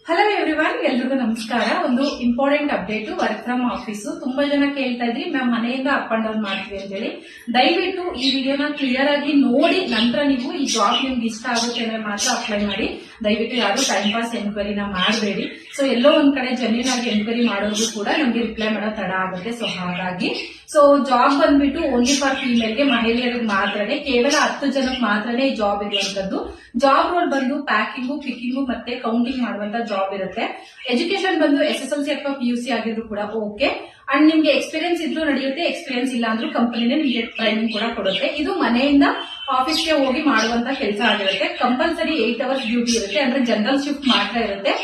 Hello everyone, ಎಲ್ರಿಗೂ ನಮಸ್ಕಾರ. ಒಂದು important update, work from office. ತುಂಬಾ ಜನ ಕೇಳ್ತಾ ಇದ್ರಿ ಮ್ಯಾಮ್ ಮನೆಯಿಂದ ಅಪ್ ಅಂಡ್ ಡೌನ್ ಮಾಡ್ತೀವಿ ಅಂತ ಹೇಳಿ. ದಯವಿಟ್ಟು ಈ ವಿಡಿಯೋನ ಕ್ಲಿಯರ್ ಆಗಿ ನೋಡಿ ನಂತರ ನೀವು ಈ ಜಾಬ್ ನಿಮ್ಗೆ ಇಷ್ಟ ಆಗುತ್ತೆ ಅಂದ್ರೆ ಮಾತ್ರ ಅಪ್ಲೈ ಮಾಡಿ. ದಯವಿಟ್ಟು ಯಾರು ಟೈಮ್ ಪಾಸ್ ಎನ್ಕ್ವೈರಿನ ಮಾಡಬೇಡಿ. ಸೊ ಎಲ್ಲೋ ಒಂದ್ ಕಡೆ ಜೆನ್ಯೂನ್ ಆಗಿ ಎನ್ಕ್ವೈರಿ ಮಾಡೋದು ಕೂಡ ನಮ್ಗೆ ರಿಪ್ಲೈ ಮಾಡೋ ತಡ ಆಗುತ್ತೆ. ಸೊ ಹಾಗಾಗಿ ಜಾಬ್ ಬಂದ್ಬಿಟ್ಟು ಓನ್ಲಿ ಫಾರ್ ಫೀಮೇಲ್ಗೆ, ಮಹಿಳೆಯರಿಗೆ ಮಾತ್ರನೇ, ಕೇವಲ 10 ಜನಕ್ಕೆ ಮಾತ್ರನೇ ಈ ಜಾಬ್ ಇರುವಂತದ್ದು. ಜಾಬ್ ರೋಲ್ ಬಂದು ಪ್ಯಾಕಿಂಗು, ಪಿಕ್ಕಿಂಗು ಮತ್ತೆ ಕೌಂಟಿಂಗ್ ಮಾಡುವಂತ ಜಾಬ್ ಇರುತ್ತೆ. ಎಜುಕೇಶನ್ ಬಂದು SSLC ಅಥವಾ PUC ಆಗಿದ್ರು ಕೂಡ ಓಕೆ. ಅಂಡ್ ನಿಮ್ಗೆ ಎಕ್ಸ್ಪೀರಿಯನ್ಸ್ ಇದ್ರೂ ನಡೆಯುತ್ತೆ, ಎಕ್ಸ್ಪೀರಿಯನ್ಸ್ ಇಲ್ಲ ಅಂದ್ರೂ ಕಂಪನಿನೇ ನಿಮ್ಗೆ ಟ್ರೈನಿಂಗ್ ಕೂಡ ಕೊಡುತ್ತೆ. ಇದು ಮನೆಯಿಂದ ಆಫೀಸ್ಗೆ ಹೋಗಿ ಮಾಡುವಂತ ಕೆಲಸ ಆಗಿರುತ್ತೆ. ಕಂಪಲ್ಸರಿ 8 ಅವರ್ಸ್ ಡ್ಯೂಟಿ ಇರುತ್ತೆ, ಅಂದ್ರೆ ಜನರಲ್ ಶಿಫ್ಟ್ ಮಾತ್ರ ಇರುತ್ತೆ.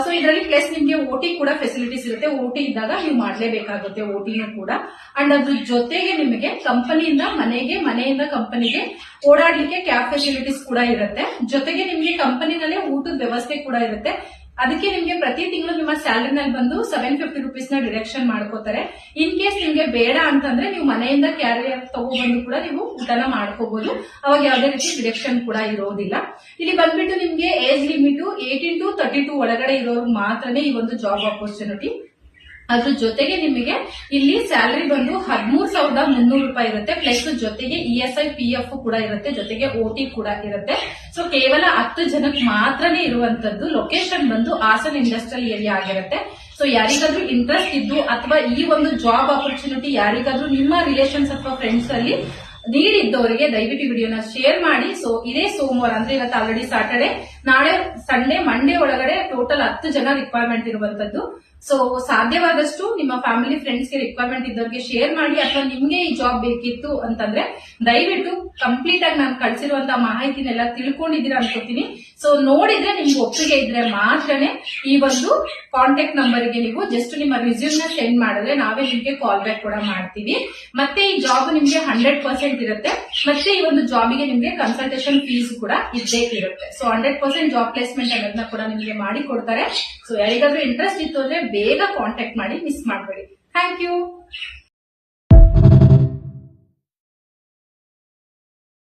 ಸೊ ಇದರಲ್ಲಿ ಪ್ಲಸ್ ನಿಮ್ಗೆ OT ಕೂಡ ಫೆಸಿಲಿಟೀಸ್ ಇರುತ್ತೆ. OT ಇದ್ದಾಗ ನೀವು ಮಾಡ್ಲೇಬೇಕಾಗುತ್ತೆ, OTನೂ ಕೂಡ. ಅಂಡ್ ಅದ್ರ ಜೊತೆಗೆ ನಿಮಗೆ ಕಂಪನಿಯಿಂದ ಮನೆಗೆ, ಮನೆಯಿಂದ ಕಂಪನಿಗೆ ಓಡಾಡ್ಲಿಕ್ಕೆ ಕ್ಯಾಬ್ ಫೆಸಿಲಿಟೀಸ್ ಕೂಡ ಇರುತ್ತೆ. ಜೊತೆಗೆ ನಿಮ್ಗೆ ಕಂಪನಿನಲ್ಲೇ ಊಟದ ವ್ಯವಸ್ಥೆ ಕೂಡ ಇರುತ್ತೆ. ಅದಕ್ಕೆ ನಿಮ್ಗೆ ಪ್ರತಿ ತಿಂಗಳು ನಿಮ್ಮ ಸ್ಯಾಲರಿನಲ್ಲಿ ಬಂದು 750 rupees ನ ಡಿಡಕ್ಷನ್ ಮಾಡ್ಕೋತಾರೆ. ಇನ್ ಕೇಸ್ ನಿಮ್ಗೆ ಬೇಡ ಅಂತಂದ್ರೆ ನೀವು ಮನೆಯಿಂದ ಕ್ಯಾರಿಯರ್ ತಗೊಬಂದು ಕೂಡ ನೀವು ಊಟನ ಮಾಡ್ಕೋಬಹುದು. ಅವಾಗ ಯಾವುದೇ ರೀತಿ ಡಿಡಕ್ಷನ್ ಕೂಡ ಇರೋದಿಲ್ಲ. ಇಲ್ಲಿ ಬಂದ್ಬಿಟ್ಟು ನಿಮ್ಗೆ ಏಜ್ ಲಿಮಿಟ್ 18 to 32 ಒಳಗಡೆ ಇರೋರು ಮಾತ್ರನೇ ಈ ಒಂದು ಜಾಬ್ ಆಪರ್ಚುನಿಟಿ. ಅದ್ರ ಜೊತೆಗೆ ನಿಮಗೆ ಇಲ್ಲಿ ಸ್ಯಾಲರಿ ಬಂದು 13,300 ರೂಪಾಯಿ ಇರುತ್ತೆ. ಪ್ಲಸ್ ಜೊತೆಗೆ ESI PF ಕೂಡ ಇರುತ್ತೆ, ಜೊತೆಗೆ OT ಕೂಡ ಇರುತ್ತೆ. ಸೊ ಕೇವಲ 10 ಜನಕ್ಕೆ ಮಾತ್ರನೇ ಇರುವಂತದ್ದು. ಲೊಕೇಶನ್ ಬಂದು ಹಾಸನ್ ಇಂಡಸ್ಟ್ರಿಯಲ್ ಏರಿಯಾ ಆಗಿರುತ್ತೆ. ಸೊ ಯಾರಿಗಾದ್ರೂ ಇಂಟ್ರೆಸ್ಟ್ ಇದ್ದು ಅಥವಾ ಈ ಒಂದು ಜಾಬ್ ಆಪರ್ಚುನಿಟಿ ಯಾರಿಗಾದ್ರೂ ನಿಮ್ಮ ರಿಲೇಷನ್ಸ್ ಅಥವಾ ಫ್ರೆಂಡ್ಸ್ ಅಲ್ಲಿ ನೀಡಿದ್ದವರಿಗೆ ದಯವಿಟ್ಟು ವಿಡಿಯೋನ ಶೇರ್ ಮಾಡಿ. ಸೊ ಇದೇ ಸೋಮವಾರ, ಅಂದ್ರೆ ಇವತ್ತು ಆಲ್ರೆಡಿ ಸ್ಯಾಟರ್ಡೆ, ನಾಳೆ ಸಂಡೇ, ಮಂಡೇ ಒಳಗಡೆ ಟೋಟಲ್ 10 ಜನ ರಿಕ್ವೈರ್ಮೆಂಟ್ ಇರುವಂತದ್ದು. ಸೊ ಸಾಧ್ಯವಾದಷ್ಟು ನಿಮ್ಮ ಫ್ಯಾಮಿಲಿ ಫ್ರೆಂಡ್ಸ್ಗೆ ರಿಕ್ವೈರ್ಮೆಂಟ್ ಇದ್ದವ್ರಿಗೆ ಶೇರ್ ಮಾಡಿ. ಅಥವಾ ನಿಮ್ಗೆ ಈ ಜಾಬ್ ಬೇಕಿತ್ತು ಅಂತಂದ್ರೆ ದಯವಿಟ್ಟು ಕಂಪ್ಲೀಟ್ ಆಗಿ ನಾನು ಕಳಿಸಿರುವಂತಹ ಮಾಹಿತಿನೆಲ್ಲ ತಿಳ್ಕೊಂಡಿದ್ದೀರಾ ಅನ್ಕೋತೀನಿ. ಸೊ ನೋಡಿದ್ರೆ ನಿಮ್ಗೆ ಒಪ್ಪಿಗೆ ಇದ್ರೆ ಮಾತ್ರನೇ ಈ ಒಂದು ಕಾಂಟ್ಯಾಕ್ಟ್ ನಂಬರ್ಗೆ ನೀವು ಜಸ್ಟ್ ನಿಮ್ಮ ರಿಸ್ಯೂಮ್ ನ ಸೆಂಡ್ ಮಾಡಿದ್ರೆ ನಾವೇ ನಿಮ್ಗೆ ಕಾಲ್ ಬ್ಯಾಕ್ ಕೂಡ ಮಾಡ್ತೀವಿ. ಮತ್ತೆ ಈ ಜಾಬ್ ನಿಮ್ಗೆ 100% ಇರುತ್ತೆ. ಮತ್ತೆ ಈ ಒಂದು ಜಾಬಿಗೆ ನಿಮ್ಗೆ ಕನ್ಸಲ್ಟೇಷನ್ ಫೀಸ್ ಕೂಡ ಇದ್ದೇ ಇರುತ್ತೆ. ಸೊ 100% ಜಾಬ್ ಪ್ಲೇಸ್ಮೆಂಟ್ ಅನ್ನೋದನ್ನ ಕೂಡ ನಿಮ್ಗೆ ಮಾಡಿ ಕೊಡ್ತಾರೆ. ಸೊ ಯಾರಿಗಾದ್ರೂ ಇಂಟ್ರೆಸ್ಟ್ ಇತ್ತು ಅಂದ್ರೆ ಬೇಗ ಕಾಂಟ್ಯಾಕ್ಟ್ ಮಾಡಿ, ಮಿಸ್ ಮಾಡಬೇಡಿ. Thank you.